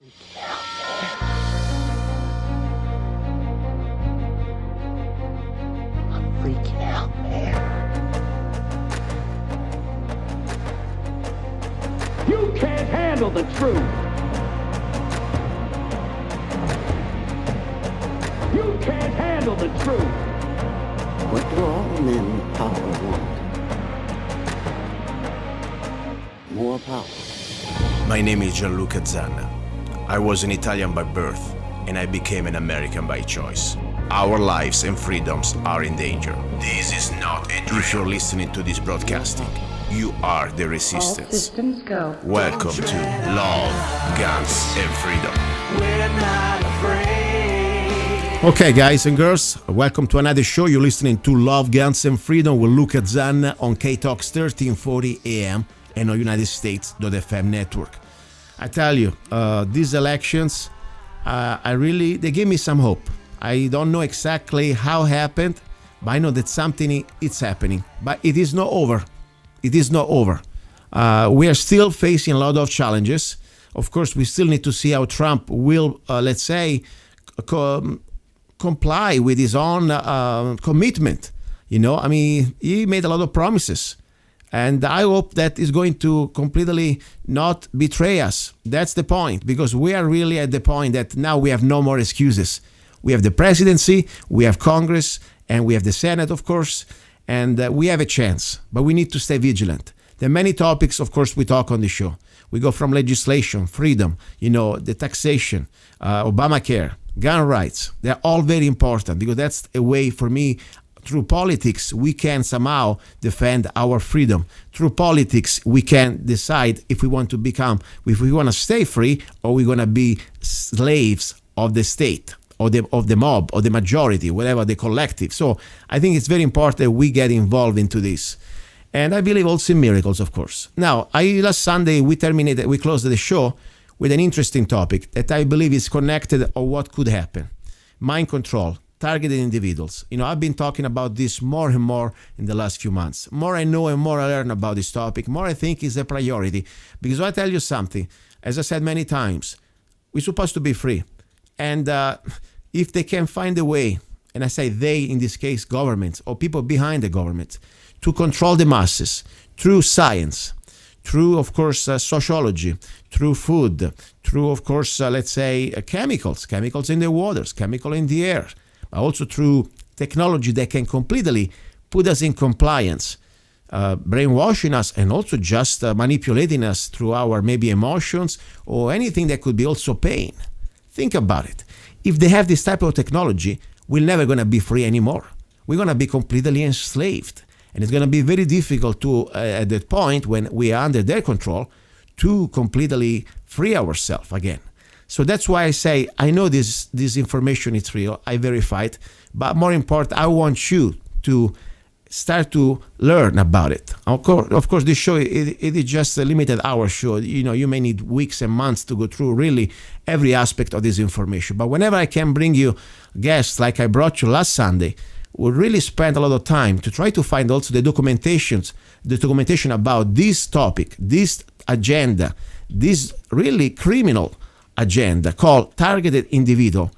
Freaking out, man. You can't handle the truth. You can't handle the truth. What do all men with power want? More power. My name is Gianluca Zanna. I was an Italian by birth, and I became an American by choice. Our lives and freedoms are in danger. This is not a drill. If you're listening to this broadcasting, you are the resistance. All systems go. Welcome to Love, Guns, and Freedom. We're not afraid. Okay, guys and girls, welcome to another show. You're listening to Love, Guns, and Freedom with Luca Zanna on K-Talks 1340 AM and on United States.fm network. I tell you, these elections, they gave me some hope. I don't know exactly how it happened, but I know that something is happening. But it is not over. It is not over. We are still facing a lot of challenges. Of course, we still need to see how Trump will, comply with his own commitment. You know, I mean, he made a lot of promises. And I hope that is going to completely not betray us. That's the point, because we are really at the point that now we have no more excuses. We have the presidency, we have Congress, and we have the Senate, of course, and we have a chance, but we need to stay vigilant. There are many topics, of course, we talk on the show. We go from legislation, freedom, the taxation, Obamacare, gun rights. They're all very important because that's a way for me. Through politics, we can somehow defend our freedom. Through politics, we can decide if we want to stay free, or we're going to be slaves of the state, or the mob, or the majority, whatever, the collective. So I think it's very important that we get involved into this. And I believe also in miracles, of course. Now, last Sunday, we closed the show with an interesting topic that I believe is connected on what could happen. Mind control. Targeted individuals. I've been talking about this more and more in the last few months. More I know and more I learn about this topic, more I think is a priority. Because I tell you something, as I said many times, we're supposed to be free. And if they can find a way, and I say they, in this case, governments or people behind the government, to control the masses through science, through, of course, sociology, through food, through, of course, chemicals in the waters, chemical in the air, also through technology that can completely put us in compliance, brainwashing us, and also just manipulating us through our maybe emotions or anything that could be also pain. Think about it. If they have this type of technology, we're never going to be free anymore. We're going to be completely enslaved. And it's going to be very difficult to, at that point when we are under their control, to completely free ourselves again. So that's why I say, I know this information is real, I verify it, but more important, I want you to start to learn about it. Of course, this show, it is just a limited hour show. You may need weeks and months to go through really every aspect of this information. But whenever I can bring you guests like I brought you last Sunday, we'll really spend a lot of time to try to find also the documentation about this topic, this agenda, this really criminal agenda called Targeted Individual.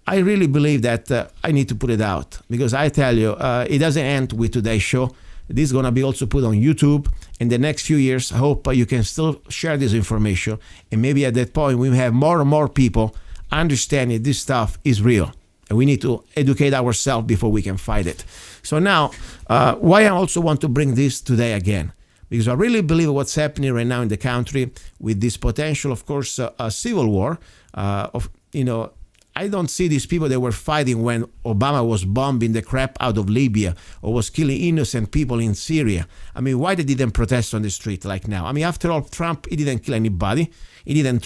I really believe that I need to put it out, because I tell you, it doesn't end with today's show. This is going to be also put on YouTube in the next few years. I hope you can still share this information, and maybe at that point we have more and more people understanding this stuff is real, and we need to educate ourselves before we can fight it. So now, why I also want to bring this today again, because I really believe what's happening right now in the country with this potential, of course, a civil war. I don't see these people that were fighting when Obama was bombing the crap out of Libya or was killing innocent people in Syria. I mean, why they didn't protest on the street like now? I mean, after all, Trump, he didn't kill anybody. He didn't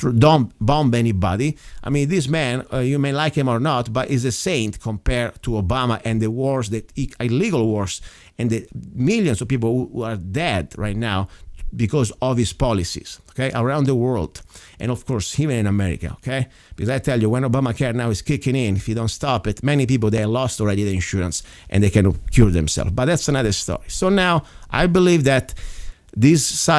bomb anybody. I mean, this man, you may like him or not, but is a saint compared to Obama and the wars, the illegal wars, and the millions of people who are dead right now because of his policies, okay, around the world. And of course, even in America, okay? Because I tell you, when Obamacare now is kicking in, if you don't stop it, many people, they lost already the insurance and they can cure themselves. But that's another story. So now I believe that this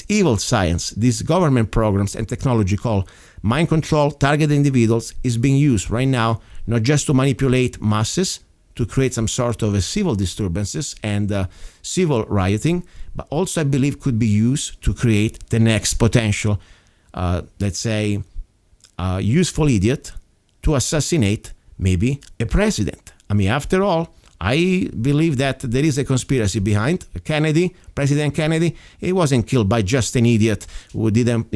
evil science, these government programs and technology called mind control, targeted individuals, is being used right now, not just to manipulate masses, to create some sort of a civil disturbances and civil rioting, but also I believe could be used to create the next potential, let's say, useful idiot to assassinate maybe a president. I mean, after all, I believe that there is a conspiracy behind Kennedy, President Kennedy. He wasn't killed by just an idiot who didn't,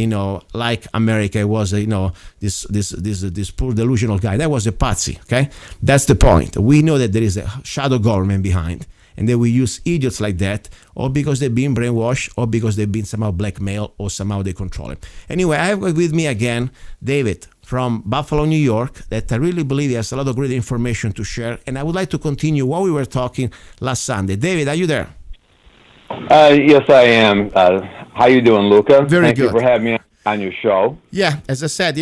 like America. It was, this poor delusional guy. That was a patsy. Okay, that's the point. We know that there is a shadow government behind, and they will use idiots like that, or because they've been brainwashed, or because they've been somehow blackmailed, or somehow they control it. Anyway, I have with me again David from Buffalo, New York, that I really believe he has a lot of great information to share, and I would like to continue what we were talking last Sunday. David, are you there? Yes, I am. How you doing, Luca? Very Thank good. you for having me on your show. Yeah, as I said,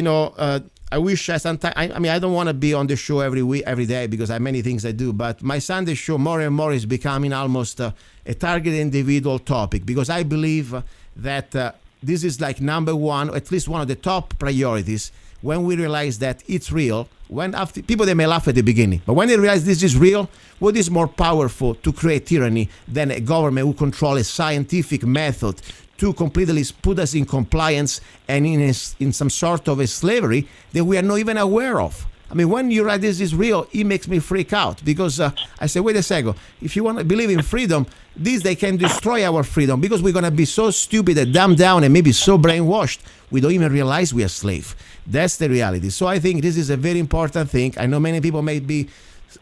I wish I sometimes. I mean, I don't want to be on the show every week, every day, because I have many things I do. But my Sunday show more and more is becoming almost a targeted individual topic, because I believe that this is like number one, or at least one of the top priorities. When we realize that it's real, when after people, they may laugh at the beginning, but when they realize this is real, what is more powerful to create tyranny than a government who controls a scientific method to completely put us in compliance and in some sort of a slavery that we are not even aware of? I mean, when you write this is real, it makes me freak out, because I say, wait a second, if you want to believe in freedom, they can destroy our freedom, because we're going to be so stupid and dumbed down and maybe so brainwashed, we don't even realize we are slaves. That's the reality. So I think this is a very important thing. I know many people may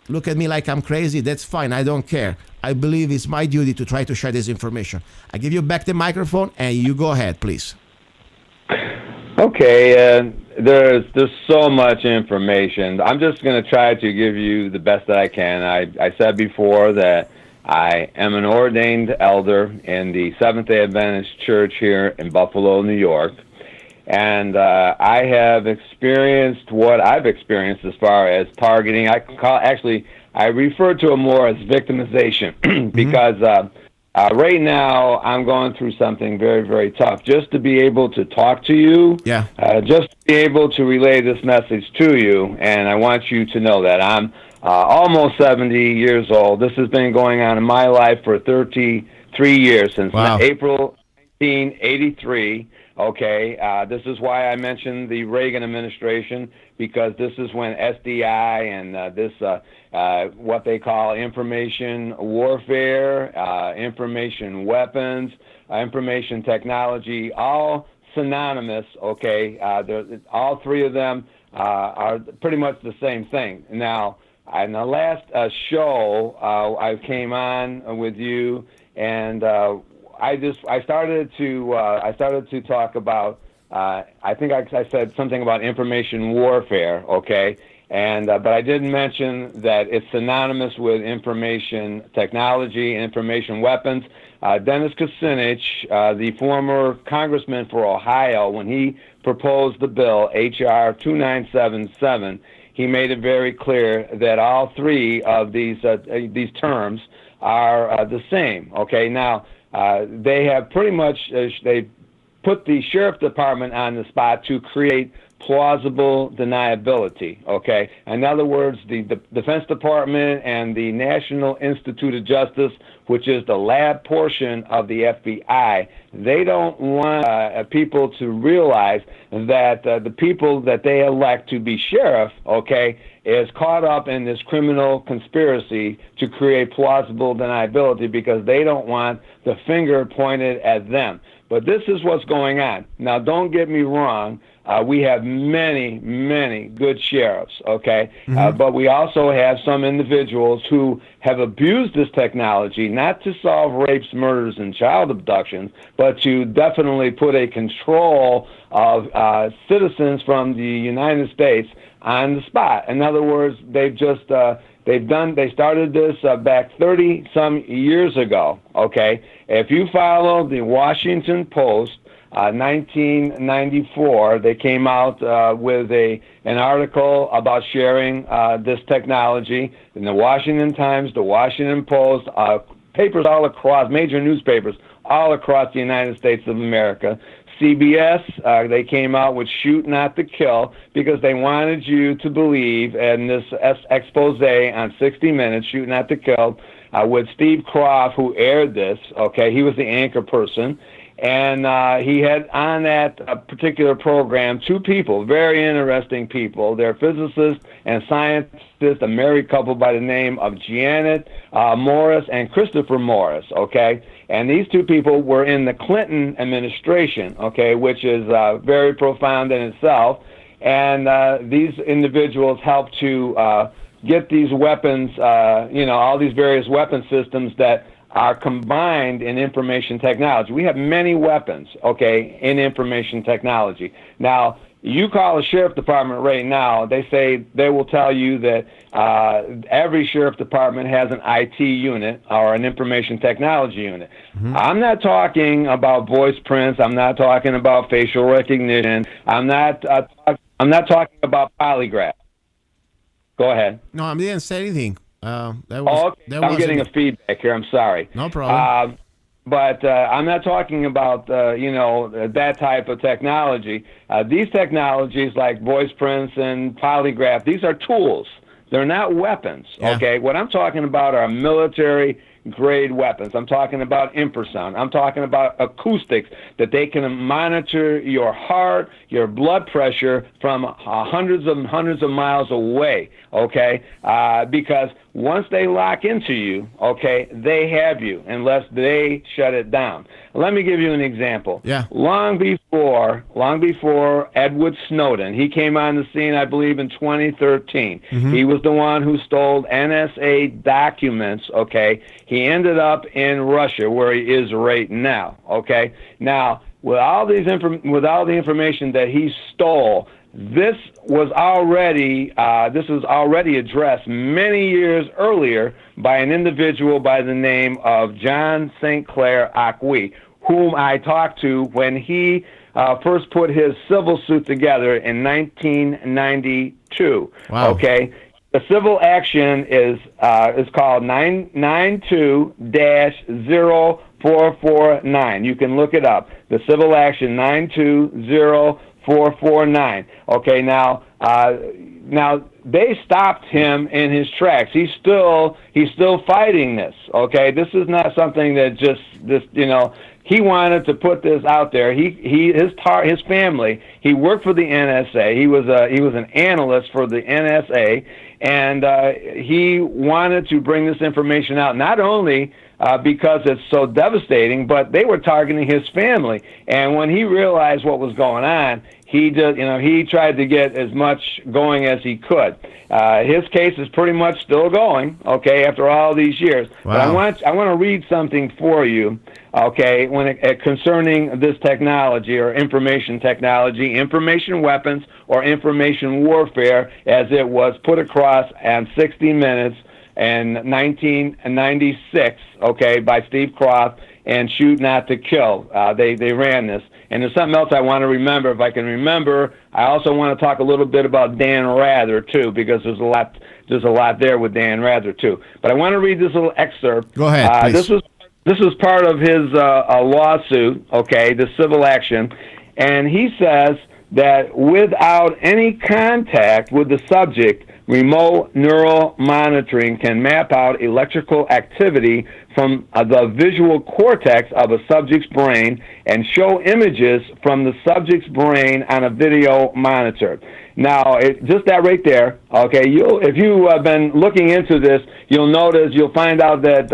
look at me like I'm crazy. That's fine. I don't care. I believe it's my duty to try to share this information. I give you back the microphone, and you go ahead, please. Okay, there's so much information. I'm just going to try to give you the best that I can. I said before that I am an ordained elder in the Seventh-day Adventist Church here in Buffalo, New York. And I have experienced what I've experienced as far as targeting. I refer to it more as victimization because right now I'm going through something very, very tough. Just to be able to talk to you, just to be able to relay this message to you, and I want you to know that I'm almost 70 years old. This has been going on in my life for 33 years, since April 1983. Okay, this is why I mentioned the Reagan administration, because this is when SDI and what they call information warfare, information weapons, information technology, all synonymous. Okay, all three of them are pretty much the same thing. Now, in the last show, I came on with you, and I started to talk about. I think I said something about information warfare. Okay, and but I didn't mention that it's synonymous with information technology and information weapons. Dennis Kucinich, the former congressman for Ohio, when he proposed the bill H.R. 2977, he made it very clear that all three of these terms are the same. Okay, now. They have pretty much they put the sheriff department on the spot to create plausible deniability. Okay, in other words, the Defense Department and the National Institute of Justice, which is the lab portion of the FBI, they don't want people to realize that the people that they elect to be sheriff, okay, is caught up in this criminal conspiracy to create plausible deniability, because they don't want the finger pointed at them. But this is what's going on. Now, don't get me wrong. We have many, many good sheriffs, okay? But we also have some individuals who have abused this technology, not to solve rapes, murders, and child abductions, but to definitely put a control of citizens from the United States on the spot. In other words, they started this back 30 some years ago. Okay, if you follow the Washington Post, 1994, they came out with an article about sharing this technology in the Washington Times, the Washington Post, papers all across, major newspapers all across the United States of America. CBS, they came out with Shoot Not to Kill because they wanted you to believe, in this expose on 60 Minutes, Shoot Not to Kill, with Steve Kroft, who aired this, okay? He was the anchor person. And he had on that particular program two people, very interesting people. They're physicists and scientists, a married couple by the name of Janet Morris and Christopher Morris, okay? And these two people were in the Clinton administration, okay, which is very profound in itself. And these individuals helped to get these weapons, all these various weapon systems that are combined in information technology. We have many weapons, okay, in information technology. Now, you call a sheriff department right now, they will tell you that every sheriff department has an IT unit or an information technology unit. Mm-hmm. I'm not talking about voice prints. I'm not talking about facial recognition. I'm not talking about polygraph. Go ahead. No, I didn't say anything. I'm getting a feedback here. I'm sorry. No problem. But I'm not talking about, that type of technology. These technologies like voice prints and polygraph, these are tools. They're not weapons, okay? What I'm talking about are military-grade weapons. I'm talking about infrasound. I'm talking about acoustics, that they can monitor your heart, your blood pressure from hundreds of miles away, okay? Because once they lock into you, okay, they have you unless they shut it down. Let me give you an example. Yeah. Long before Edward Snowden, he came on the scene, I believe, in 2013. Mm-hmm. He was the one who stole NSA documents, okay? He ended up in Russia, where he is right now, okay? Now, with all the information that he stole, this was already addressed many years earlier by an individual by the name of John St. Clair Acquis, whom I talked to when he first put his civil suit together in 1992. Wow. Okay, the civil action is called 992-0449. You can look it up. The civil action 920-449. Okay, now they stopped him in his tracks. He's still fighting this. Okay, this is not something that he wanted to put this out there. His family. He worked for the NSA. He was an analyst for the NSA, and he wanted to bring this information out. Not only because it's so devastating, but they were targeting his family. And when he realized what was going on, he tried to get as much going as he could. His case is pretty much still going, okay, after all these years. Wow. But I want to read something for you, okay, concerning this technology or information technology, information weapons or information warfare, as it was put across on 60 Minutes in 1996, okay, by Steve Kroft and Shoot Not to Kill. They ran this. And there's something else I want to remember. If I can remember, I also want to talk a little bit about Dan Rather, too, because there's a lot there with Dan Rather, too. But I want to read this little excerpt. Go ahead, please. This was part of his lawsuit, okay, the civil action. And he says that without any contact with the subject, remote neural monitoring can map out electrical activity from the visual cortex of a subject's brain and show images from the subject's brain on a video monitor. Now, just that right there, okay, if you have been looking into this, you'll find out that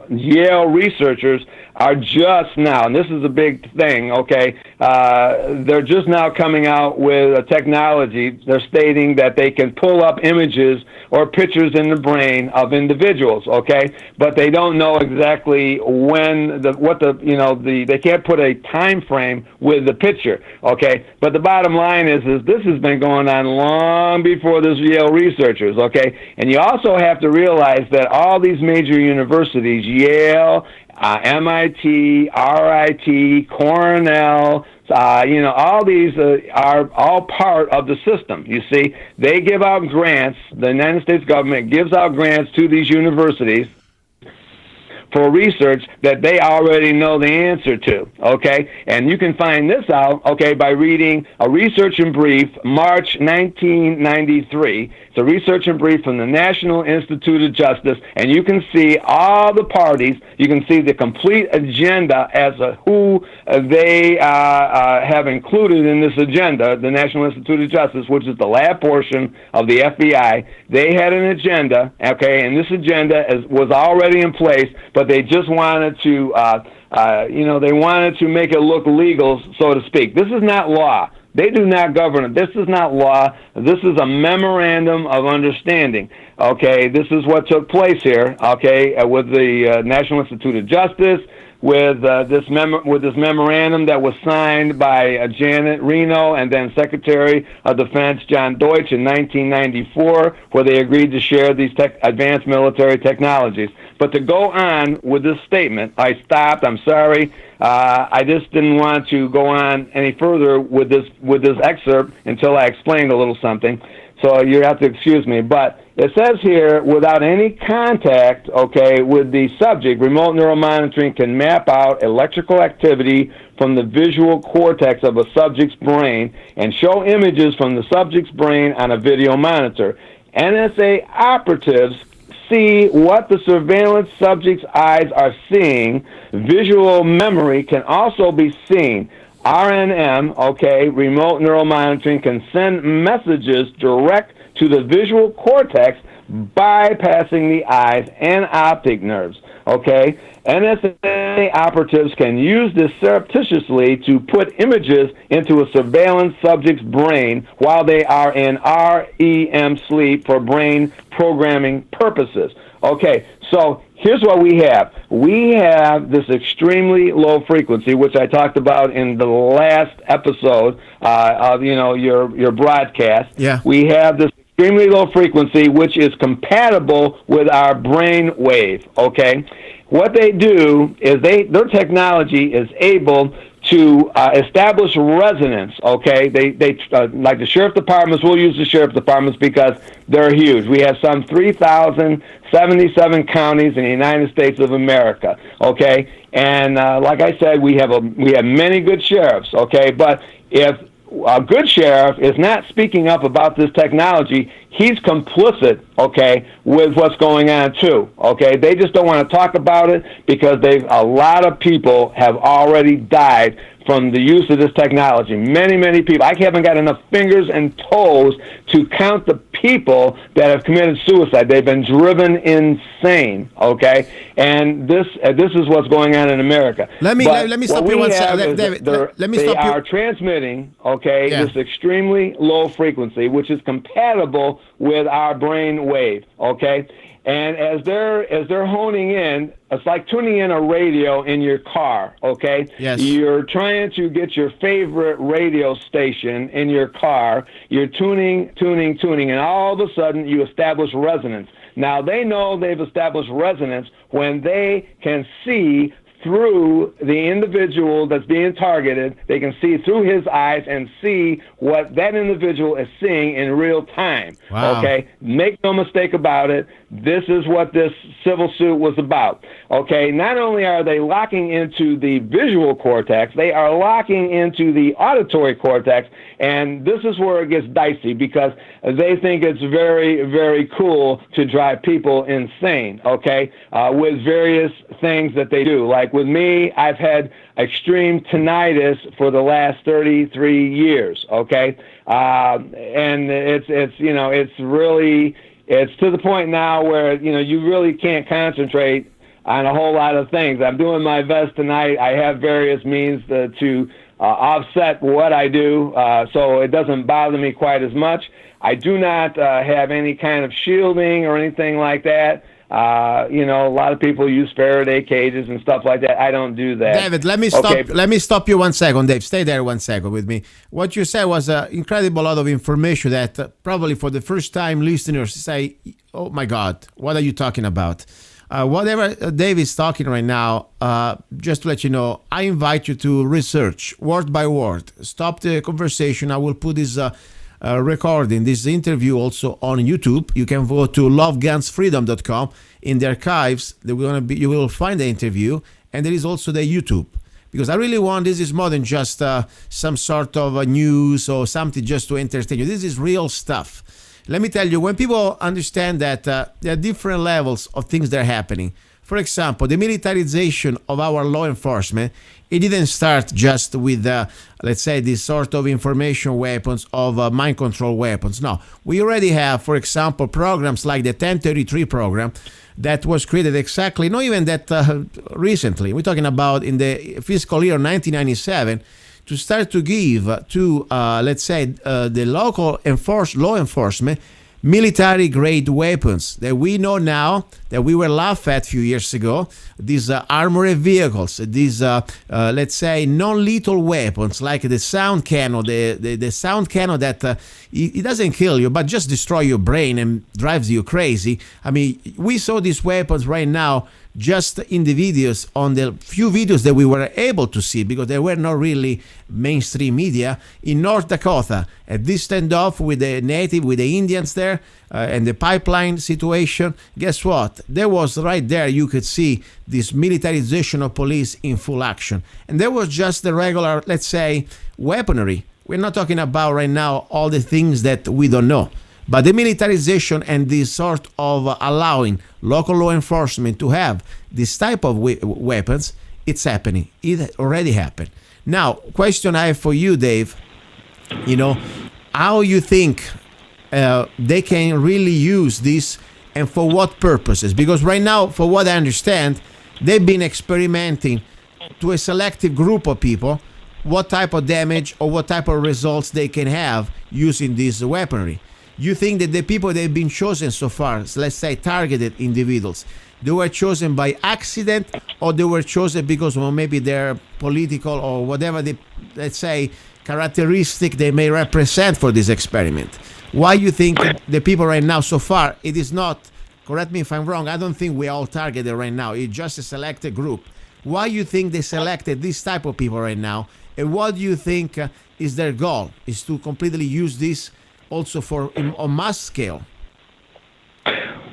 Yale researchers are just now, and this is a big thing, okay, they're just now coming out with a technology. They're stating that they can pull up images or pictures in the brain of individuals, okay, but they don't know exactly when, they can't put a time frame with the picture, okay, but the bottom line is this has been going on long before those Yale researchers, okay, and you also have to realize that all these major universities, Yale, MIT, RIT, Cornell, all these are all part of the system. You see, they give out grants. The United States government gives out grants to these universities for research that they already know the answer to, okay? And you can find this out, okay, by reading a research and brief, March 1993. It's a research and brief from the National Institute of Justice, and you can see all the parties. You can see the complete agenda as to who they have included in this agenda, the National Institute of Justice, which is the lab portion of the FBI. They had an agenda, okay, and this agenda was already in place, but they just wanted to, they wanted to make it look legal, so to speak. This is not law. They do not govern it. This is not law. This is a memorandum of understanding. Okay, this is what took place here. Okay, with the National Institute of Justice, with this memorandum that was signed by Janet Reno and then Secretary of Defense John Deutsch in 1994, where they agreed to share these advanced military technologies. But to go on with this statement, I stopped. I'm sorry. I just didn't want to go on any further with this excerpt until I explained a little something. So you have to excuse me. But it says here, without any contact, okay, with the subject, remote neuromonitoring can map out electrical activity from the visual cortex of a subject's brain and show images from the subject's brain on a video monitor. NSA operatives see what the surveillance subject's eyes are seeing. Visual memory can also be seen. RNM, okay, remote neuromonitoring, can send messages direct to the visual cortex, bypassing the eyes and optic nerves, okay? NSA operatives can use this surreptitiously to put images into a surveillance subject's brain while they are in REM sleep for brain programming purposes. Okay, so here's what we have. We have this extremely low frequency, which I talked about in the last episode of your broadcast. Yeah. We have this extremely low frequency, which is compatible with our brain wave. Okay, what they do is their technology is able to establish resonance. Okay, they like the sheriff departments. We'll use the sheriff departments because they're huge. We have some 3,077 counties in the United States of America. Okay, and like I said, we have many good sheriffs. Okay, but if a good sheriff is not speaking up about this technology, he's complicit, okay, with what's going on too, okay? They just don't want to talk about it because a lot of people have already died from the use of this technology. Many, many people. I haven't got enough fingers and toes to count the people that have committed suicide. They've been driven insane, okay? And this is what's going on in America. Let me stop you one second, David. Let me stop you. They are transmitting, okay, this extremely low frequency, which is compatible with our brain wave, okay? And as they're honing in, it's like tuning in a radio in your car, okay? Yes. You're trying to get your favorite radio station in your car. You're tuning, and all of a sudden you establish resonance. Now, they know they've established resonance when they can see through the individual that's being targeted. They can see through his eyes and see what that individual is seeing in real time. Wow. Okay? Make no mistake about it. This is what this civil suit was about. Okay? Not only are they locking into the visual cortex, they are locking into the auditory cortex, and this is where it gets dicey because they think it's very, very cool to drive people insane, okay, with various things that they do. Like with me, I've had extreme tinnitus for the last 33 years, okay, and it's to the point now where you really can't concentrate on a whole lot of things. I'm doing my best tonight. I have various means to offset what I do, so it doesn't bother me quite as much. I do not have any kind of shielding or anything like that. A lot of people use Faraday cages and stuff like that. I don't do that. David, let me stop you 1 second, Dave. Stay there 1 second with me. What you said was an incredible lot of information that probably for the first time listeners say, oh my God, what are you talking about? Whatever Dave is talking right now, just to let you know, I invite you to research word by word. Stop the conversation. I will put this recording this interview also on YouTube. You can go to lovegunsfreedom.com. In the archives, you will find the interview, and there is also the YouTube. Because I really want, this is more than just some sort of news or something just to entertain you. This is real stuff. Let me tell you, when people understand that there are different levels of things that are happening. For example, the militarization of our law enforcement, it didn't start just with, let's say, this sort of information weapons of mind control weapons. No, we already have, for example, programs like the 1033 program that was created exactly, not even that recently. We're talking about in the fiscal year 1997 to start to give to, let's say, the local law enforcement military-grade weapons that we know now that we were laughed at a few years ago. These armored vehicles, these, let's say, non-lethal weapons like the sound cannon, the sound cannon that it doesn't kill you, but just destroy your brain and drives you crazy. I mean, we saw these weapons right now just in the videos, on the few videos that we were able to see, because they were not really mainstream media, in North Dakota, at this standoff with the native, with the Indians there, and the pipeline situation. Guess what? There was right there, you could see this militarization of police in full action. And there was just the regular, let's say, weaponry. We're not talking about right now all the things that we don't know. But the militarization and this sort of allowing local law enforcement to have this type of weapons, it's happening. It already happened. Now, question I have for you, Dave, how you think they can really use this and for what purposes? Because right now, for what I understand, they've been experimenting to a selective group of people what type of damage or what type of results they can have using this weaponry. You think that the people that have been chosen so far, let's say targeted individuals, they were chosen by accident, or they were chosen because, well, maybe they're political or whatever the, let's say, characteristic they may represent for this experiment? Why you think the people right now so far, it is not, correct me if I'm wrong, I don't think we all targeted right now, it's just a selected group. Why you think they selected this type of people right now, and what do you think is their goal? Is to completely use this also for on mass scale?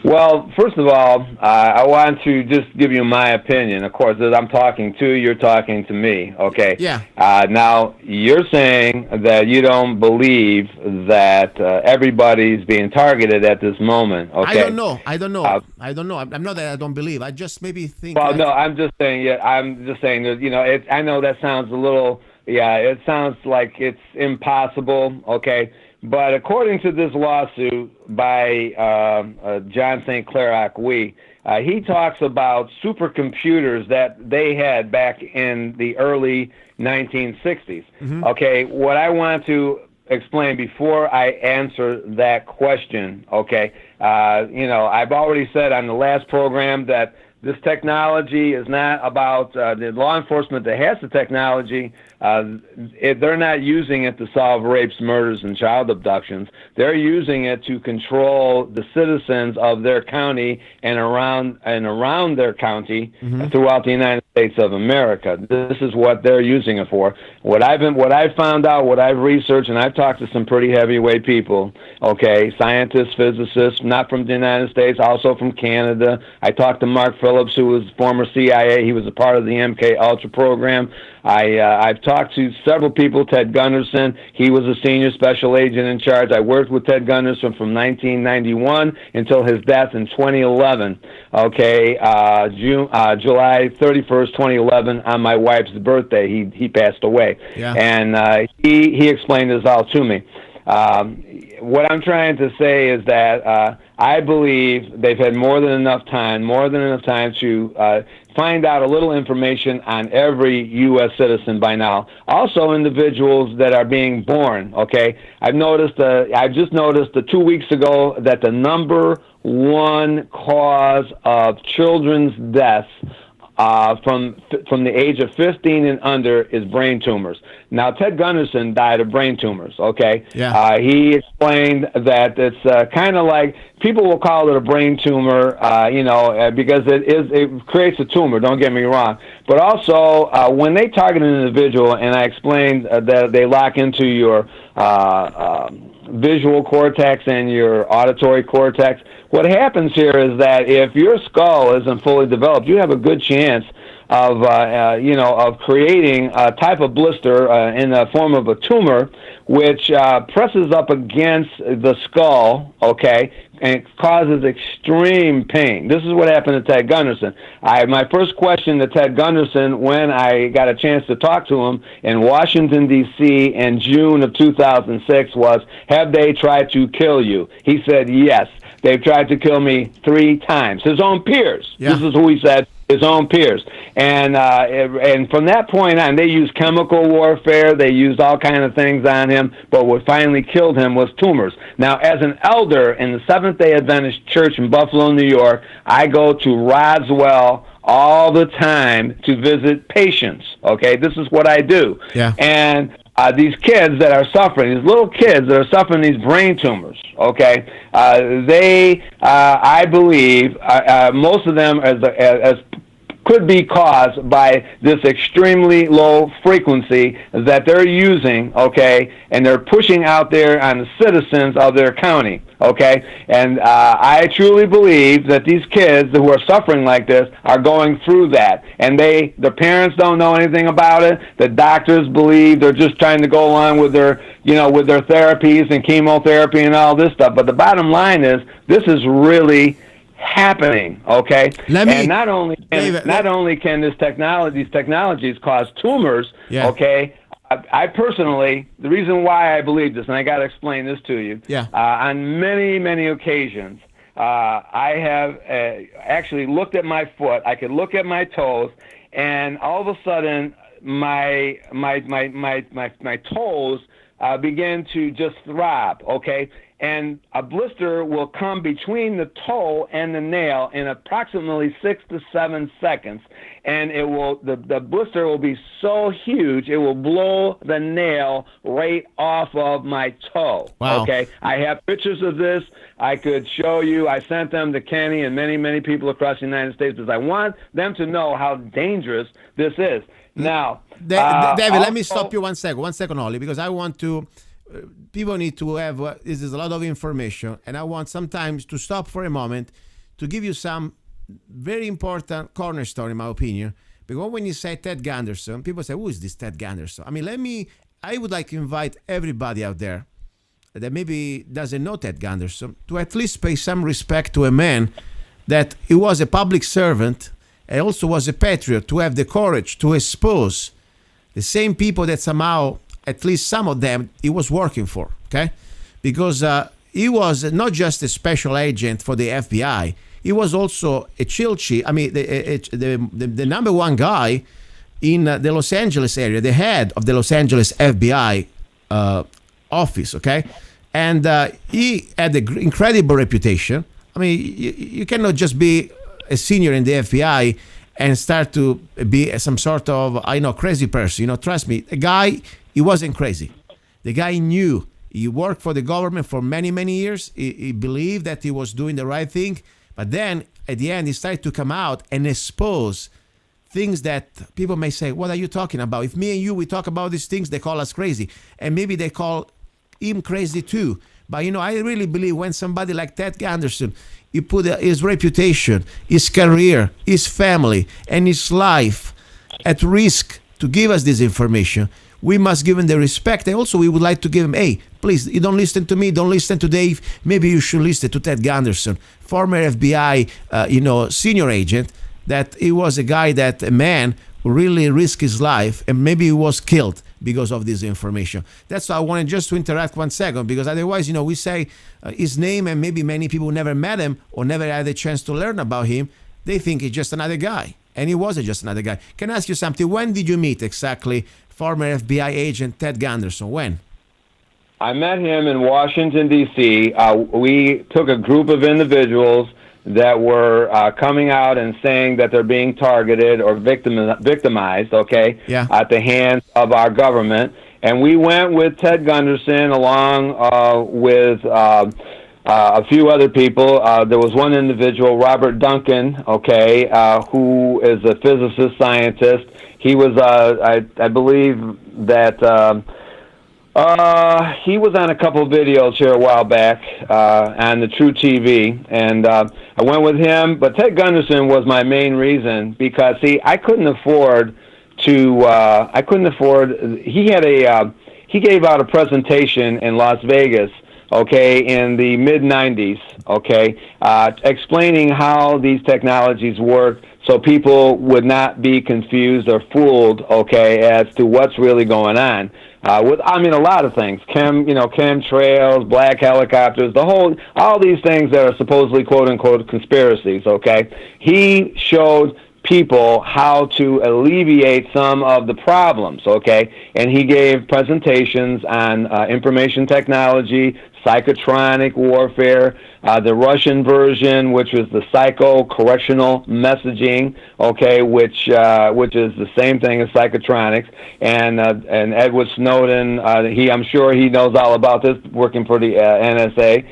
Well, first of all, I want to just give you my opinion. Of course, as I'm talking to you, you're talking to me, okay? Yeah. Now, you're saying that you don't believe that everybody's being targeted at this moment, okay? I don't know. I'm not that I don't believe. I just maybe think... Well, no, I'm just saying that, I know that sounds a little, it sounds like it's impossible, okay? But according to this lawsuit by John St. Clair Acquis, he talks about supercomputers that they had back in the early 1960s. Mm-hmm. Okay, what I want to explain before I answer that question, okay, I've already said on the last program that this technology is not about the law enforcement that has the technology. They're not using it to solve rapes, murders, and child abductions. They're using it to control the citizens of their county and around their county, mm-hmm. throughout the United States of America. This is what they're using it for. What I've found out, what I've researched, and I've talked to some pretty heavyweight people, okay, scientists, physicists, not from the United States, also from Canada. I talked to Mark Phillips, who was former CIA. He was a part of the MK Ultra program. I've talked to several people. Ted Gunderson, he was a senior special agent in charge. I worked with Ted Gunderson from 1991 until his death in 2011. Okay, July 31st, 2011, on my wife's birthday, he passed away. Yeah. And he explained this all to me. What I'm trying to say is that I believe they've had more than enough time to find out a little information on every U.S. citizen by now. Also, individuals that are being born. Okay, I've just noticed 2 weeks ago that the number one cause of children's deaths from the age of 15 and under is brain tumors. Now, Ted Gunderson died of brain tumors, okay? Yeah. He explained that it's kind of like people will call it a brain tumor, because it creates a tumor. Don't get me wrong. But also, when they target an individual, and I explained that they lock into your visual cortex and your auditory cortex, what happens here is that if your skull isn't fully developed, you have a good chance of creating a type of blister in the form of a tumor, which presses up against the skull, okay, and it causes extreme pain. This is what happened to Ted Gunderson. My first question to Ted Gunderson when I got a chance to talk to him in Washington, D.C. in June of 2006 was, have they tried to kill you? He said, yes. They've tried to kill me 3 times. His own peers. Yeah. This is who he said. His own peers, and from that point on, they used chemical warfare. They used all kinds of things on him. But what finally killed him was tumors. Now, as an elder in the Seventh-day Adventist Church in Buffalo, New York, I go to Roswell all the time to visit patients. Okay, this is what I do. Yeah. And these kids that are suffering, these little kids that are suffering these brain tumors, okay, I believe, most of them as could be caused by this extremely low frequency that they're using, okay, and they're pushing out there on the citizens of their county, okay? And I truly believe that these kids who are suffering like this are going through that, and the parents don't know anything about it. The doctors believe they're just trying to go along with their, with their therapies and chemotherapy and all this stuff. But the bottom line is, this is really happening, okay? And not only can these technologies cause tumors, okay? I personally, the reason why I believe this, and I got to explain this to you, on many, many occasions, I have actually looked at my foot. I could look at my toes, and all of a sudden, my toes begin to just throb, okay? And a blister will come between the toe and the nail in approximately 6 to 7 seconds, and it will the blister will be so huge it will blow the nail right off of my toe. Wow. Okay, I have pictures of this. I could show you. I sent them to Kenny and many people across the United States because I want them to know how dangerous this is. Now, David, let me stop you 1 second only, because I want to. People need to have, this is a lot of information, and I want sometimes to stop for a moment to give you some very important cornerstone, in my opinion. Because when you say Ted Gunderson, people say, who is this Ted Gunderson? I mean, I would like to invite everybody out there that maybe doesn't know Ted Gunderson to at least pay some respect to a man that he was a public servant and also was a patriot, to have the courage to expose the same people that somehow, at least some of them, he was working for, okay? Because he was not just a special agent for the FBI, he was also a chief, the number one guy in the Los Angeles area, the head of the Los Angeles FBI office, okay? And he had an incredible reputation. I mean, you cannot just be a senior in the FBI and start to be some sort of, crazy person. Trust me, the guy, he wasn't crazy. The guy knew. He worked for the government for many, many years. He believed that he was doing the right thing. But then, at the end, he started to come out and expose things that people may say, what are you talking about? If me and you, we talk about these things, they call us crazy. And maybe they call him crazy too. But, I really believe when somebody like Ted Gunderson, he put his reputation, his career, his family, and his life at risk to give us this information, we must give him the respect. And also, we would like to give him, hey, please, you don't listen to me, don't listen to Dave. Maybe you should listen to Ted Gunderson, former FBI, senior agent, that he was a man who really risked his life, and maybe he was killed because of this information. That's why I wanted just to interact 1 second, because otherwise, we say his name, and maybe many people never met him or never had a chance to learn about him. They think he's just another guy, and he wasn't just another guy. Can I ask you something? When did you meet exactly former FBI agent Ted Gunderson? When? I met him in Washington, D.C. We took a group of individuals that were coming out and saying that they're being targeted or victimized, okay, at the hands of our government. And we went with Ted Gunderson along with a few other people. There was one individual, Robert Duncan, okay, who is a physicist scientist. He was, I believe that he was on a couple of videos here a while back on the True TV, and I went with him. But Ted Gunderson was my main reason because, see, I couldn't afford to. He gave out a presentation in Las Vegas, okay, in the mid-'90s, okay, explaining how these technologies work so people would not be confused or fooled, okay, as to what's really going on. A lot of things, chemtrails, black helicopters, all these things that are supposedly quote-unquote conspiracies, okay. He showed people how to alleviate some of the problems, okay? And he gave presentations on information technology, psychotronic warfare, the Russian version, which was the psycho-correctional messaging, okay, which is the same thing as psychotronics, and Edward Snowden, I'm sure he knows all about this, working for the NSA.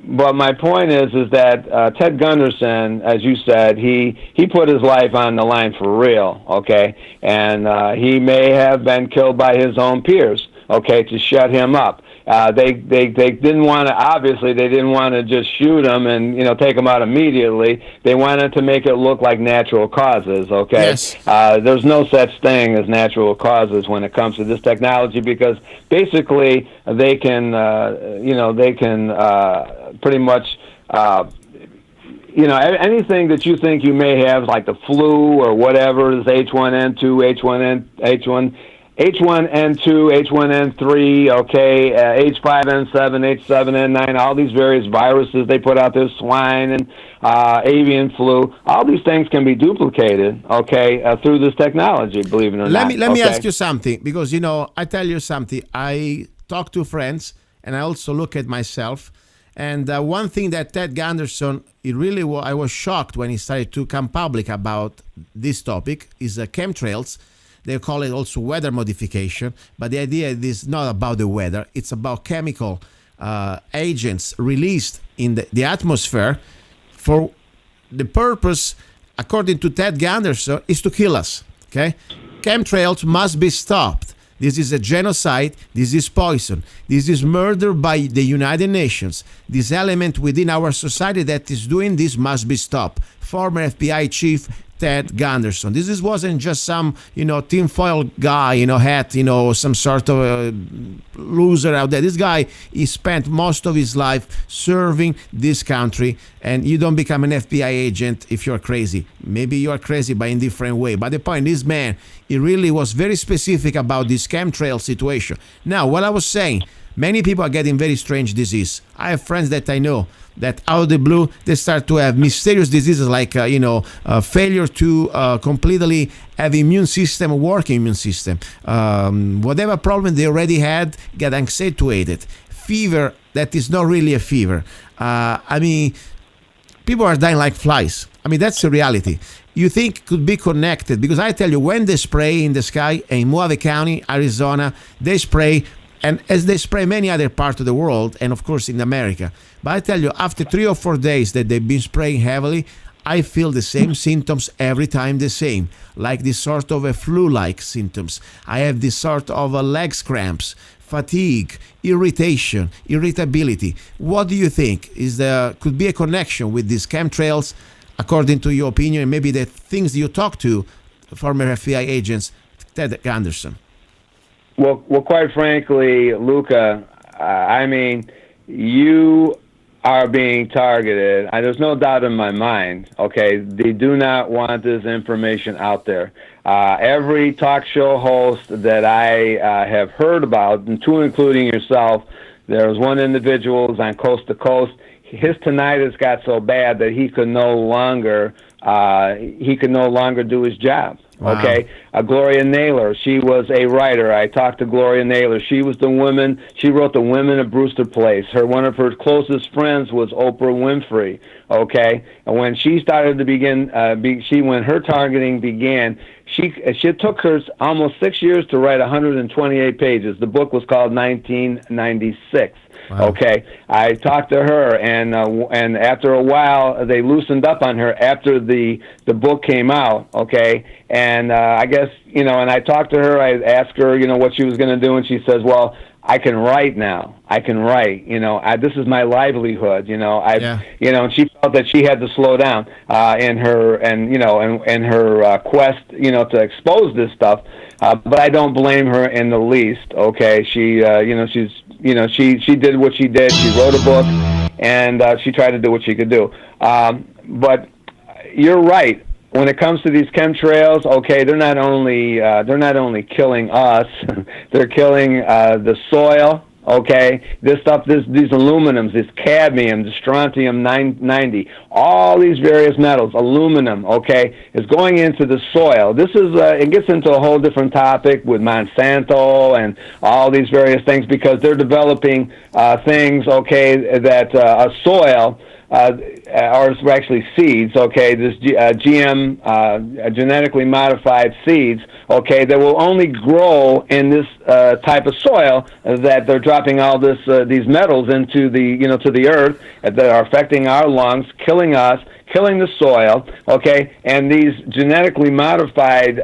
But my point is that Ted Gunderson, as you said, he put his life on the line for real, okay? And he may have been killed by his own peers, okay, to shut him up. They didn't want to, obviously, they didn't want to just shoot him and, take him out immediately. They wanted to make it look like natural causes, okay? Yes. There's no such thing as natural causes when it comes to this technology because basically they can, pretty much, anything that you think you may have, like the flu or whatever, is H1N2, H1N2, H1N3, okay, H5N7, H7N9, all these various viruses they put out there, swine and avian flu, all these things can be duplicated, okay, through this technology, believe it or not. Let me ask you something, because, I tell you something. I talk to friends, and I also look at myself. And one thing that Ted Gunderson, I was shocked when he started to come public about this topic, is chemtrails. They call it also weather modification, but the idea is not about the weather. It's about chemical agents released in the atmosphere for the purpose, according to Ted Gunderson, is to kill us. Okay, chemtrails must be stopped. This is a genocide. This is poison. This is murder by the United Nations. This element within our society that is doing this must be stopped. Former FBI chief Ted Gunderson. This wasn't just some, tinfoil guy, hat, some sort of loser out there. This guy, he spent most of his life serving this country, and you don't become an FBI agent if you're crazy. Maybe you are crazy, but in a different way. But the point, this man, he really was very specific about this chemtrail situation. Now, what I was saying, many people are getting very strange disease. I have friends that I know that out of the blue, they start to have mysterious diseases like, failure to completely have working immune system. Whatever problem they already had, get accentuated. Fever that is not really a fever. People are dying like flies. That's the reality. You think could be connected, because I tell you, when they spray in the sky in Mojave County, Arizona, they spray, and as they spray many other parts of the world, and of course in America. But I tell you, after 3 or 4 days that they've been spraying heavily, I feel the same symptoms every time the same, like this sort of a flu-like symptoms. I have this sort of leg cramps, fatigue, irritation, irritability. What do you think? Could be a connection with these chemtrails, according to your opinion, and maybe the things you talk to former FBI agents, Ted Gunderson? Well, quite frankly, Luca, you are being targeted. There's no doubt in my mind, okay? They do not want this information out there. Every talk show host that I have heard about, including yourself, there was one individual who's on Coast to Coast. His tinnitus got so bad that he could no longer do his job. Wow. Okay, Gloria Naylor, she was a writer. I talked to Gloria Naylor. She was she wrote The Women of Brewster Place. One of her closest friends was Oprah Winfrey. Okay, and when she started to when her targeting began, She took her almost 6 years to write 128 pages. The book was called 1996. Wow. Okay, I talked to her, and after a while, they loosened up on her after the book came out. Okay, and I guess and I talked to her. I asked her, what she was going to do, and she says, "Well, I can write now. I can write. This is my livelihood. And she felt that she had to slow down in her her quest, to expose this stuff. But I don't blame her in the least. Okay, she she did what she did. She wrote a book, and she tried to do what she could do. But you're right. When it comes to these chemtrails, okay, they're not only killing us, they're killing the soil. Okay, this stuff, these aluminums, this cadmium, this strontium 90, all these various metals, aluminum, okay, is going into the soil. This is it gets into a whole different topic with Monsanto and all these various things, because they're developing things, okay, that a soil. Or it's actually seeds, okay, this GM, genetically modified seeds, okay, that will only grow in this type of soil that they're dropping all these metals into to the earth that are affecting our lungs, killing us, killing the soil, okay, and these genetically modified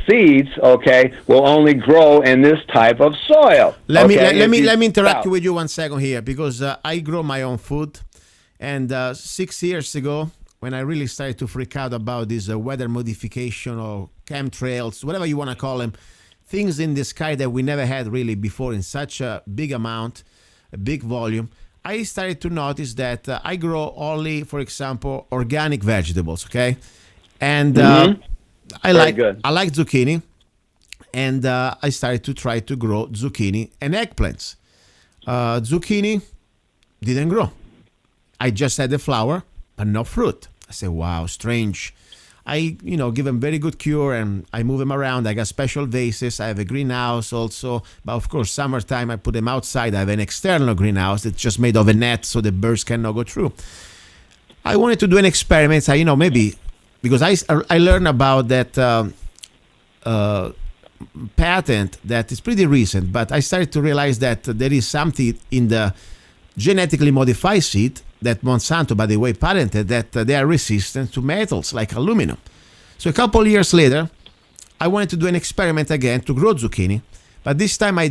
seeds, okay, will only grow in this type of soil. Let me interrupt with you 1 second here, because I grow my own food. And 6 years ago, when I really started to freak out about this weather modification or chemtrails, whatever you want to call them, things in the sky that we never had really before in such a big amount, a big volume, I started to notice that I grow only, for example, organic vegetables, okay? And I like zucchini, and I started to try to grow zucchini and eggplants. Zucchini didn't grow. I just had the flower, but no fruit. I said, wow, strange. I, give them very good cure, and I move them around. I got special vases. I have a greenhouse also. But of course, summertime, I put them outside. I have an external greenhouse that's just made of a net so the birds cannot go through. I wanted to do an experiment. Maybe because I learned about that patent that is pretty recent, but I started to realize that there is something in the genetically modified seed that Monsanto, by the way, patented, that they are resistant to metals like aluminum. So a couple years later, I wanted to do an experiment again to grow zucchini, but this time I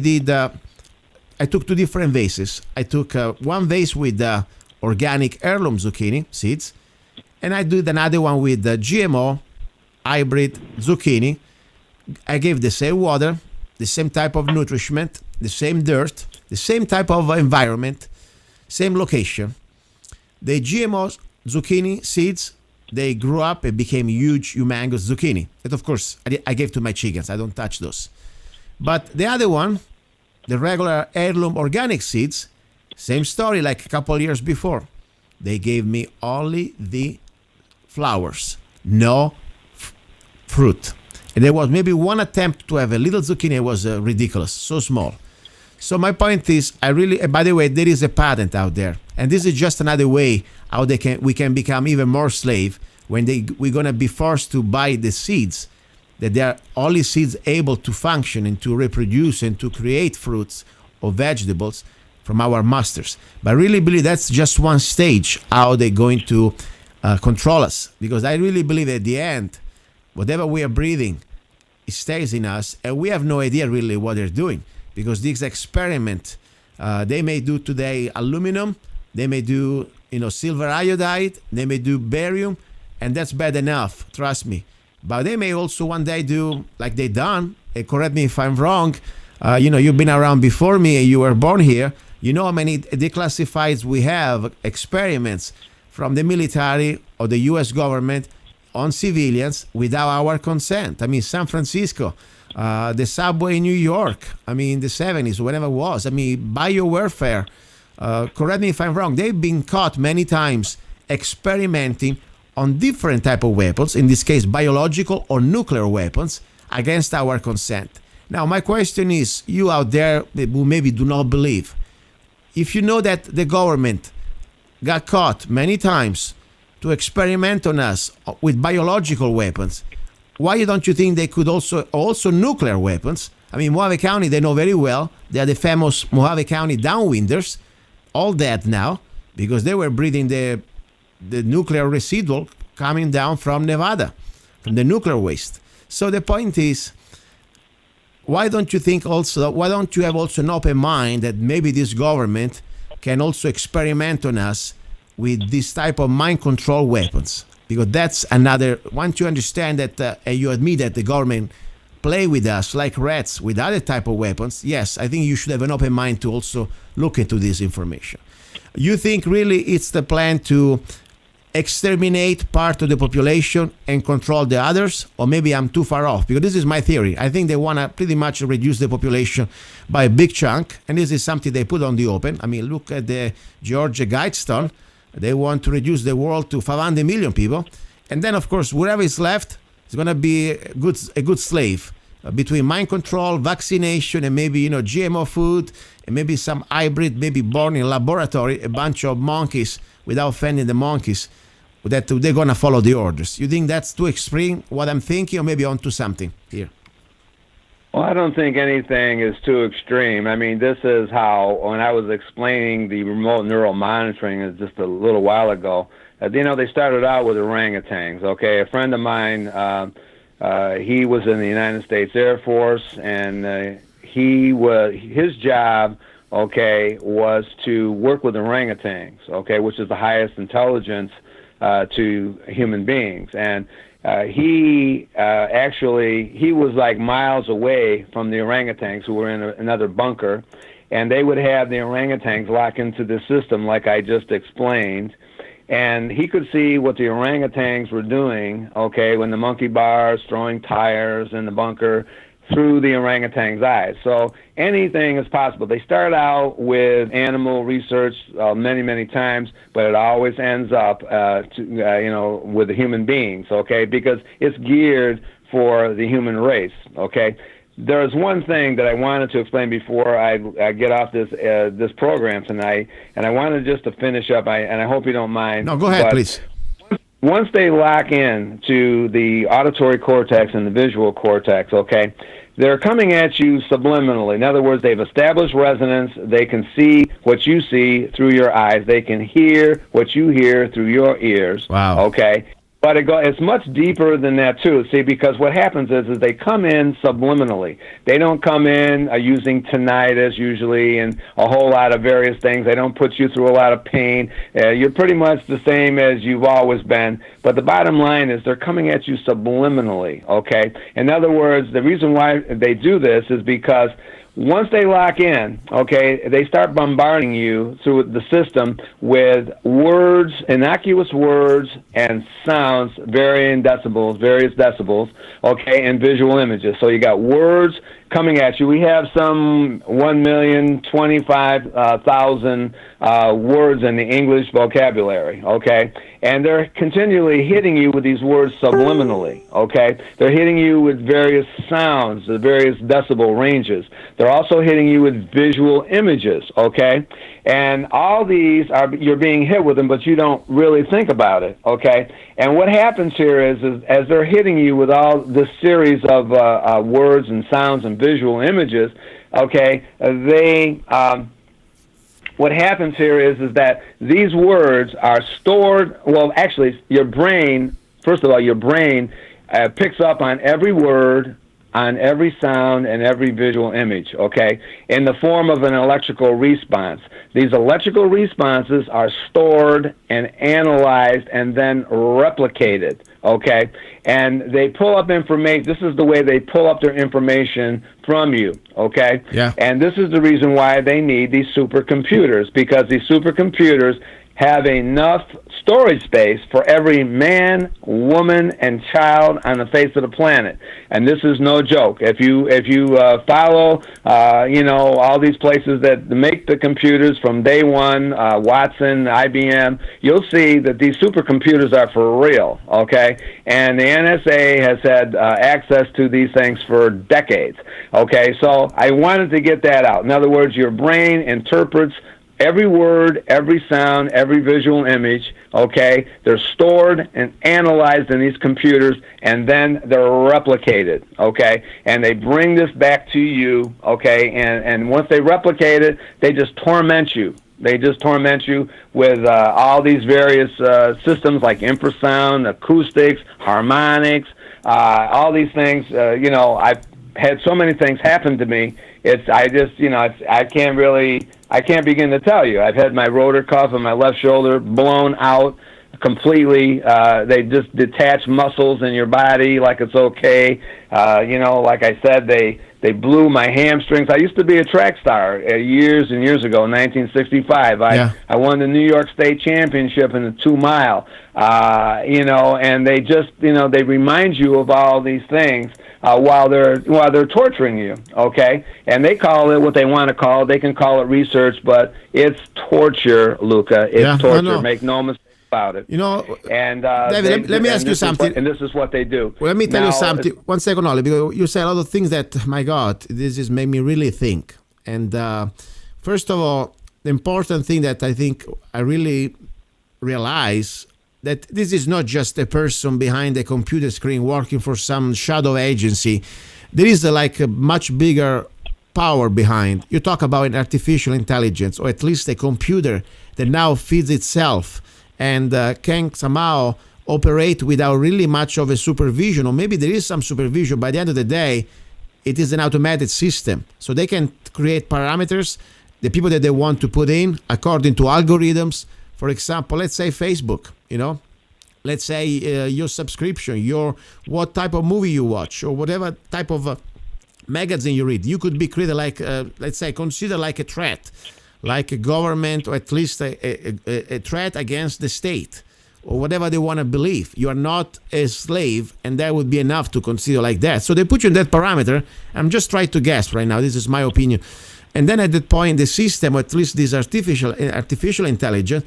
took two different vases. I took one vase with organic heirloom zucchini seeds, and I did another one with GMO hybrid zucchini. I gave the same water, the same type of nutriment, the same dirt, the same type of environment, same location. The GMO zucchini seeds, they grew up and became huge, humongous zucchini. And of course, I gave to my chickens. I don't touch those. But the other one, the regular heirloom organic seeds, same story like a couple years before. They gave me only the flowers, no fruit. And there was maybe one attempt to have a little zucchini. It was ridiculous, so small. So my point is, by the way, there is a patent out there. And this is just another way how we can become even more slave when we're going to be forced to buy the seeds, that they are only seeds able to function and to reproduce and to create fruits or vegetables from our masters. But I really believe that's just one stage how they're going to control us. Because I really believe at the end, whatever we are breathing, it stays in us, and we have no idea really what they're doing. Because this experiment, they may do today aluminum, they may do silver iodide, they may do barium, and that's bad enough, trust me. But they may also one day do like they done. Correct me if I'm wrong. You've been around before me, and you were born here. You know how many declassifieds we have, experiments from the military or the U.S. government on civilians without our consent. I mean, San Francisco. The subway in New York, the 70s, whatever it was. Biowarfare. Correct me if I'm wrong. They've been caught many times experimenting on different type of weapons, in this case, biological or nuclear weapons, against our consent. Now, my question is, you out there who maybe do not believe, if you know that the government got caught many times to experiment on us with biological weapons, why don't you think they could also nuclear weapons? I mean, Mojave County, they know very well. They are the famous Mojave County downwinders, all dead now, because they were breathing the nuclear residual coming down from Nevada, from the nuclear waste. So the point is, why don't you have also an open mind that maybe this government can also experiment on us with this type of mind control weapons? Because that's another, once you understand that and you admit that the government play with us like rats with other type of weapons, yes, I think you should have an open mind to also look into this information. You think really it's the plan to exterminate part of the population and control the others? Or maybe I'm too far off, because this is my theory. I think they want to pretty much reduce the population by a big chunk, and this is something they put on the open. I mean, look at the Georgia Guidestone. They want to reduce the world to 500 million people. And then, of course, whoever is left is going to be a good slave between mind control, vaccination, and maybe, GMO food, and maybe some hybrid, maybe born in laboratory, a bunch of monkeys, without offending the monkeys, that they're going to follow the orders. You think that's too extreme, what I'm thinking, or maybe onto something here? Well, I don't think anything is too extreme. I mean, this is how, when I was explaining the remote neural monitoring just a little while ago, they started out with orangutans, okay? A friend of mine, he was in the United States Air Force, and his job, okay, was to work with orangutans, okay, which is the highest intelligence to human beings. And he was like miles away from the orangutans who were in another bunker, and they would have the orangutans lock into the system like I just explained, and he could see what the orangutans were doing, okay, when the monkey bars throwing tires in the bunker through the orangutan's eyes. So anything is possible. They start out with animal research many, many times, but it always ends up, with the human beings, okay, because it's geared for the human race, okay. There's one thing that I wanted to explain before I get off this program tonight, and I wanted just to finish up, and I hope you don't mind. No, go ahead, please. Once they lock in to the auditory cortex and the visual cortex, okay, they're coming at you subliminally. In other words, they've established resonance. They can see what you see through your eyes. They can hear what you hear through your ears. Wow. Okay. But it's much deeper than that, too. See, because what happens is they come in subliminally. They don't come in using tinnitus, usually, and a whole lot of various things. They don't put you through a lot of pain. You're pretty much the same as you've always been. But the bottom line is they're coming at you subliminally, okay? In other words, the reason why they do this is because once they lock in, okay, they start bombarding you through the system with words, innocuous words, and sounds, various decibels, okay, and visual images. So you got words coming at you. We have some 1,025,000 words in the English vocabulary, okay? And they're continually hitting you with these words subliminally, okay? They're hitting you with various sounds, the various decibel ranges. They're also hitting you with visual images, okay? And all these you're being hit with them, but you don't really think about it, okay? And what happens here is as they're hitting you with all this series of words and sounds and visual images, okay, what happens here is that these words are stored. Well, actually, your brain picks up on every word, on every sound, and every visual image, okay, in the form of an electrical response. These electrical responses are stored and analyzed and then replicated, okay, and they pull up information. This is the way they pull up their information from you, okay? Yeah. And this is the reason why they need these supercomputers, because these supercomputers have enough storage space for every man, woman, and child on the face of the planet. And this is no joke. If you follow, all these places that make the computers from day one, Watson, IBM, you'll see that these supercomputers are for real, okay? And the NSA has had access to these things for decades, okay? So I wanted to get that out. In other words, your brain interprets every word, every sound, every visual image, okay? They're stored and analyzed in these computers, and then they're replicated, okay? And they bring this back to you, okay? And once they replicate it, they just torment you. They just torment you with all these various systems like infrasound, acoustics, harmonics, all these things. I've had so many things happen to me. I can't begin to tell you. I've had my rotor cuff and my left shoulder blown out completely. They just detach muscles in your body like it's okay. Like I said, they blew my hamstrings. I used to be a track star years and years ago, 1965. I won the New York State Championship in the 2 mile. And they just, they remind you of all these things while they're torturing you, okay? And they call it what they want to call it. They can call it research, but it's torture, Luca. It's torture. Make no mistake about it. And David, let me ask you something. And this is what they do. Well, let me tell you something. 1 second only, because you say a lot of things that, my God, this has made me really think. And first of all, the important thing that I think I really realize that this is not just a person behind a computer screen working for some shadow agency. There is a much bigger power behind. You talk about an artificial intelligence, or at least a computer that now feeds itself and can somehow operate without really much of a supervision, or maybe there is some supervision. By the end of the day, it is an automated system. So they can create parameters, the people that they want to put in according to algorithms. For example, let's say Facebook, let's say your subscription, what type of movie you watch, or whatever type of magazine you read. You could be created let's say, considered like a threat, like a government, or at least a threat against the state, or whatever they want to believe. You are not a slave, and that would be enough to consider like that. So they put you in that parameter. I'm just trying to guess right now. This is my opinion. And then at that point, the system, or at least this artificial intelligence,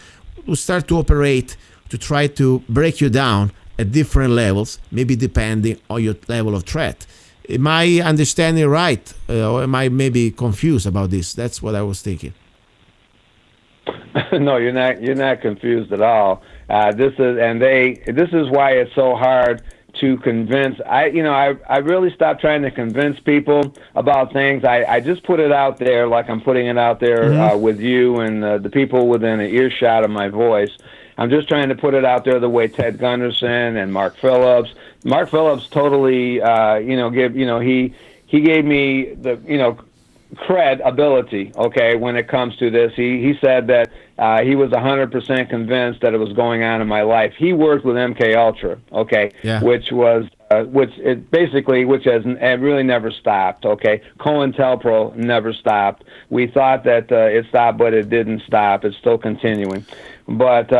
will start to operate to try to break you down at different levels, maybe depending on your level of threat. Am I understanding right, or am I maybe confused about this? That's what I was thinking. No, you're not. You're not confused at all. This is why it's so hard to convince. I really stopped trying to convince people about things. I just put it out there, like I'm putting it out there with you and the people within an earshot of my voice. I'm just trying to put it out there the way Ted Gunderson and Mark Phillips. Mark Phillips totally, he gave me the, credibility, okay, when it comes to this. He said that he was 100% convinced that it was going on in my life. He worked with MK Ultra, okay, which has really never stopped, okay. COINTELPRO never stopped. We thought that it stopped, but it didn't stop. It's still continuing. But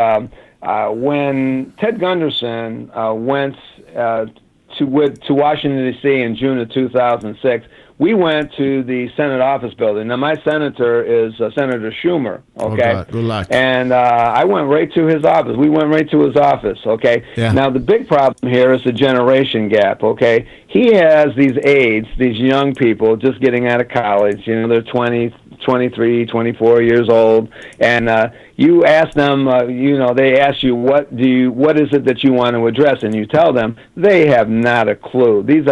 when Ted Gunderson went to Washington, D.C. in June of 2006, we went to the Senate office building. Now, my senator is Senator Schumer, okay? Oh, good luck. And I went right to his office. We went right to his office, okay? Yeah. Now, the big problem here is the generation gap, okay? He has these aides, these young people just getting out of college. They're 20, 23, 24 years old, and you ask them, they ask you, what is it that you want to address, and you tell them, they have not a clue. This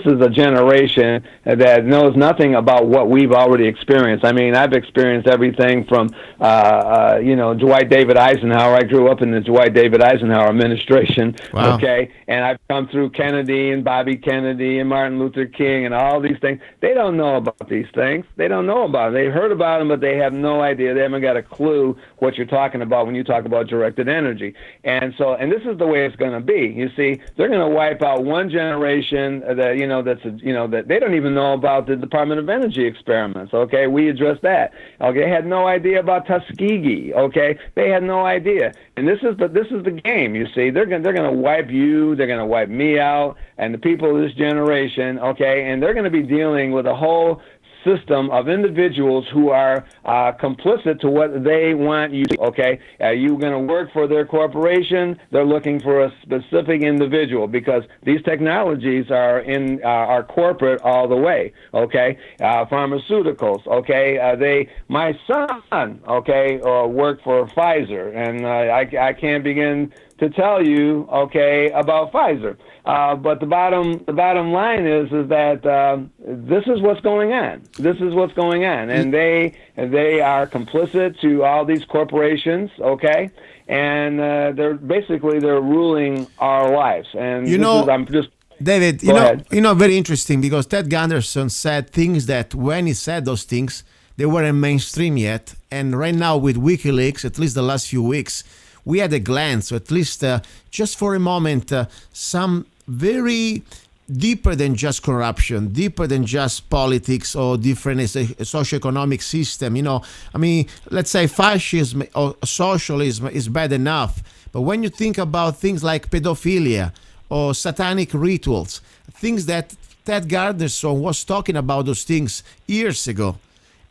is a generation that knows nothing about what we've already experienced. I mean, I've experienced everything from, Dwight David Eisenhower. I grew up in the Dwight David Eisenhower administration, wow. Okay, and I've come through Kennedy and Bobby Kennedy and Martin Luther King and all these things. They don't know about these things. They don't know about them. They heard about them, but they have no idea. They haven't got a clue what you're talking about when you talk about directed energy. And this is the way it's going to be. You see, they're going to wipe out one generation that that they don't even know about the Department of Energy experiments. Okay, we addressed that. Okay, they had no idea about Tuskegee. Okay, they had no idea. And this is the game. You see, they're going to wipe you. They're going to wipe me out, and the people of this generation. Okay, and they're going to be dealing with a whole system of individuals who are complicit to what they want you to. Okay, you're going to work for their corporation. They're looking for a specific individual because these technologies are corporate all the way. Okay, pharmaceuticals. Okay, my son. Okay, worked for Pfizer, and I can't begin to tell you, okay, about Pfizer. But the bottom line is that this is what's going on. This is what's going on, and they are complicit to all these corporations, okay, and they're ruling our lives. And I'm just. David, very interesting because Ted Gunderson said things that when he said those things, they weren't mainstream yet, and right now with WikiLeaks, at least the last few weeks, we had a glance, or at least just for a moment, some very deeper than just corruption, deeper than just politics or different socioeconomic system. Let's say fascism or socialism is bad enough, but when you think about things like pedophilia or satanic rituals, things that Ted Gunderson was talking about those things years ago.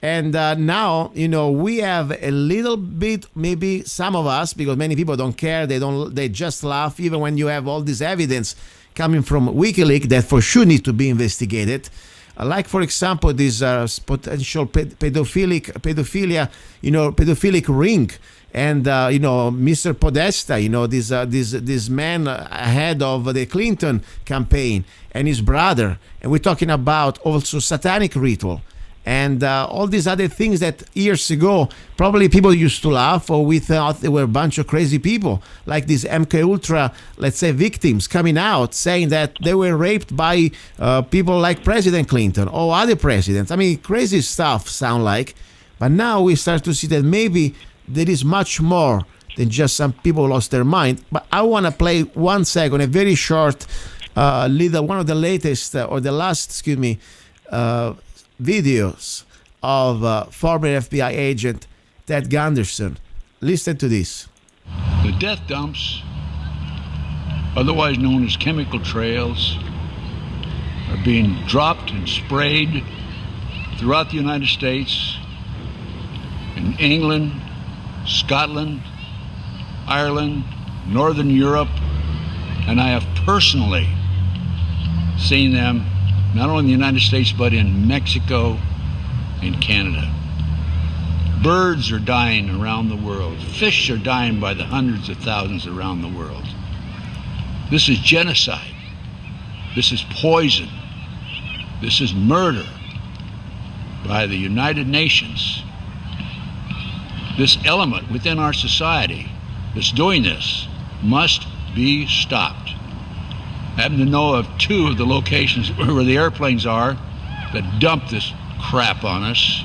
And now, we have a little bit, maybe some of us, because many people don't care. They just laugh, even when you have all this evidence coming from WikiLeaks that for sure need to be investigated. Like, for example, this potential pedophilic ring. And, Mr. Podesta, this man ahead of the Clinton campaign and his brother. And we're talking about also satanic ritual. And all these other things that years ago probably people used to laugh, or we thought they were a bunch of crazy people, like these MK Ultra, let's say, victims coming out saying that they were raped by people like President Clinton or other presidents. I mean, crazy stuff sound like. But now we start to see that maybe there is much more than just some people lost their mind. But I want to play 1 second, a very short, one of the latest, or the last, videos of former FBI agent Ted Gunderson. Listen to this. The death dumps, otherwise known as chemical trails, are being dropped and sprayed throughout the United States, in England, Scotland, Ireland, Northern Europe, and I have personally seen them not only in the United States, but in Mexico and Canada. Birds are dying around the world. Fish are dying by the hundreds of thousands around the world. This is genocide. This is poison. This is murder by the United Nations. This element within our society that's doing this must be stopped. I happen to know of 2 of the locations where the airplanes are that dump this crap on us.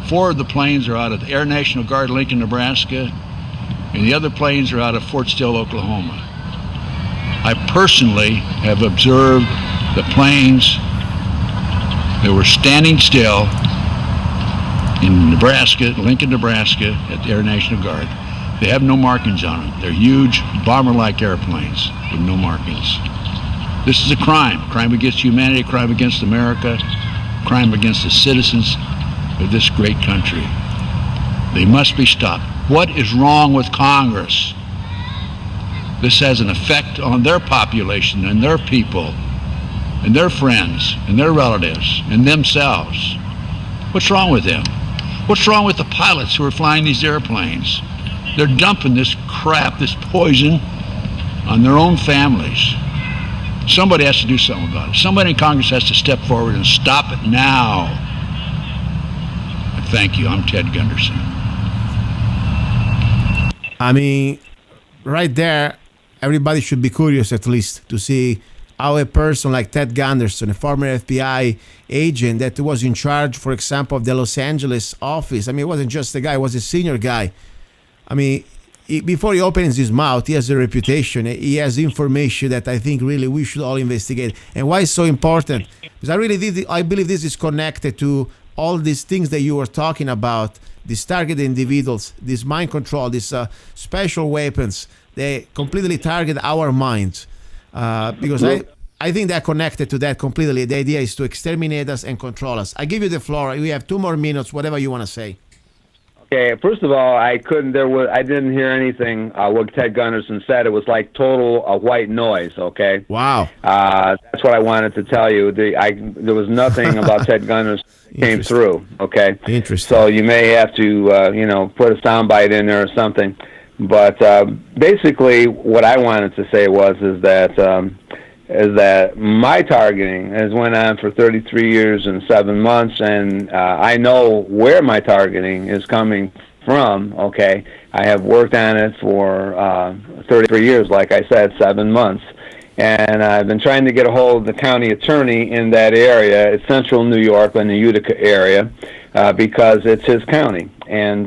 4 of the planes are out of the Air National Guard, Lincoln, Nebraska, and the other planes are out of Fort Still, Oklahoma. I personally have observed the planes that were standing still in Nebraska, Lincoln, Nebraska, at the Air National Guard. They have no markings on them. They're huge bomber-like airplanes with no markings. This is a crime against humanity, a crime against America, a crime against the citizens of this great country. They must be stopped. What is wrong with Congress? This has an effect on their population and their people and their friends and their relatives and themselves. What's wrong with them? What's wrong with the pilots who are flying these airplanes? They're dumping this crap, this poison, on their own families. Somebody has to do something about it. Somebody in Congress has to step forward and stop it now. Thank you. I'm Ted Gunderson. I mean, right there, everybody should be curious at least to see how a person like Ted Gunderson, a former FBI agent that was in charge, for example, of the Los Angeles office. I mean, it wasn't just a guy, he was a senior guy. I mean, before he opens his mouth, he has a reputation. He has information that I think really we should all investigate. And why it's so important? Because I believe this is connected to all these things that you were talking about, these targeted individuals, this mind control, these special weapons. They completely target our minds. Because I I think they're connected to that completely. The idea is to exterminate us and control us. I give you the floor. We have 2 more minutes, whatever you want to say. Okay, first of all, I didn't hear anything what Ted Gunderson said. It was like total white noise, okay? Wow. That's what I wanted to tell you. There was nothing about Ted Gunderson came through, okay? Interesting. So you may have to, put a soundbite in there or something. But basically, what I wanted to say is that my targeting has went on for 33 years and 7 months, and I know where my targeting is coming from, okay? I have worked on it for 33 years, like I said, 7 months. And I've been trying to get a hold of the county attorney in that area. It's central New York in the Utica area because it's his county. And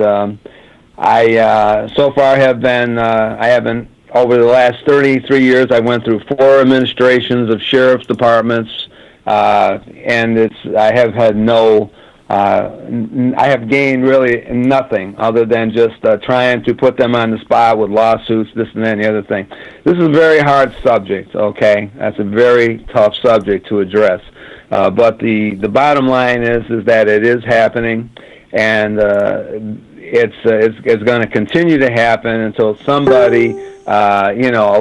I so far have been, I haven't, over the last 33 years, I went through 4 administrations of sheriff's departments, and I have had I have gained really nothing other than just trying to put them on the spot with lawsuits, this and that and the other thing. This is a very hard subject, okay? That's a very tough subject to address. But the bottom line is that it is happening, and it's going to continue to happen until somebody, a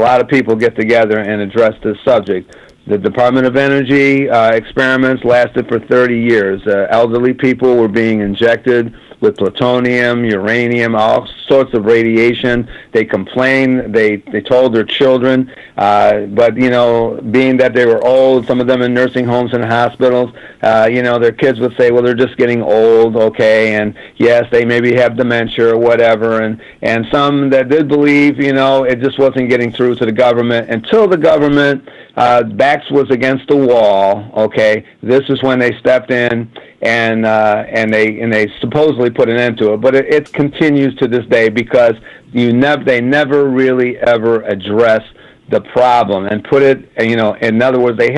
lot of people get together and address this subject. The Department of Energy experiments lasted for 30 years. Elderly people were being injected with plutonium, uranium, all sorts of radiation. They complained. They told their children. But, being that they were old, some of them in nursing homes and hospitals, their kids would say, well, they're just getting old, okay, and yes, they maybe have dementia or whatever. And some that did believe, it just wasn't getting through to the government until the government backs was against the wall, okay. This is when they stepped in and they supposedly put an end to it, but it continues to this day because they never really ever address the problem and put it, in other words, they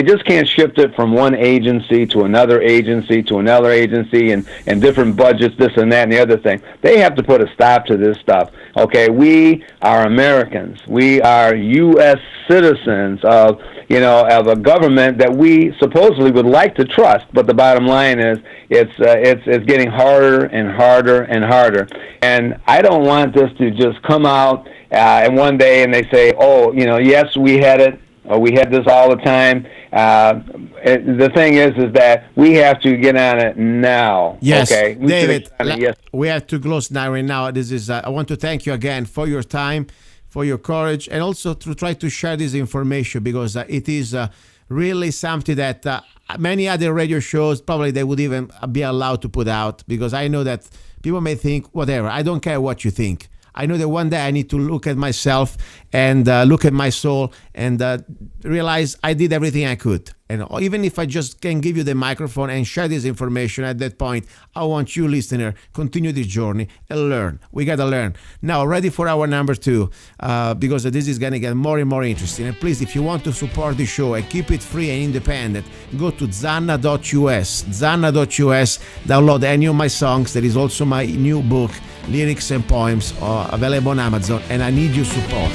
just can't shift it from one agency to another agency and different budgets, this and that and the other thing. They have to put a stop to this stuff. Okay, we are Americans. We are U.S. citizens of a government that we supposedly would like to trust, but the bottom line is it's getting harder and harder and harder. And I don't want this to just come out and one day and they say, yes, we had it, or we had this all the time. The thing is that we have to get on it now. Yes, okay? David, we have to close now. Right now, this is. I want to thank you again for your time, for your courage, and also to try to share this information because it is really something that many other radio shows probably they would even be allowed to put out because I know that people may think whatever. I don't care what you think. I know that one day I need to look at myself and look at my soul and realize I did everything I could. And even if I just can give you the microphone and share this information at that point, I want you, listener, continue this journey and learn. We got to learn. Now, ready for our number 2, because this is going to get more and more interesting. And please, if you want to support the show and keep it free and independent, go to zanna.us. Zanna.us, download any of my songs. There is also my new book, Lyrics and Poems, available on Amazon, and I need your support.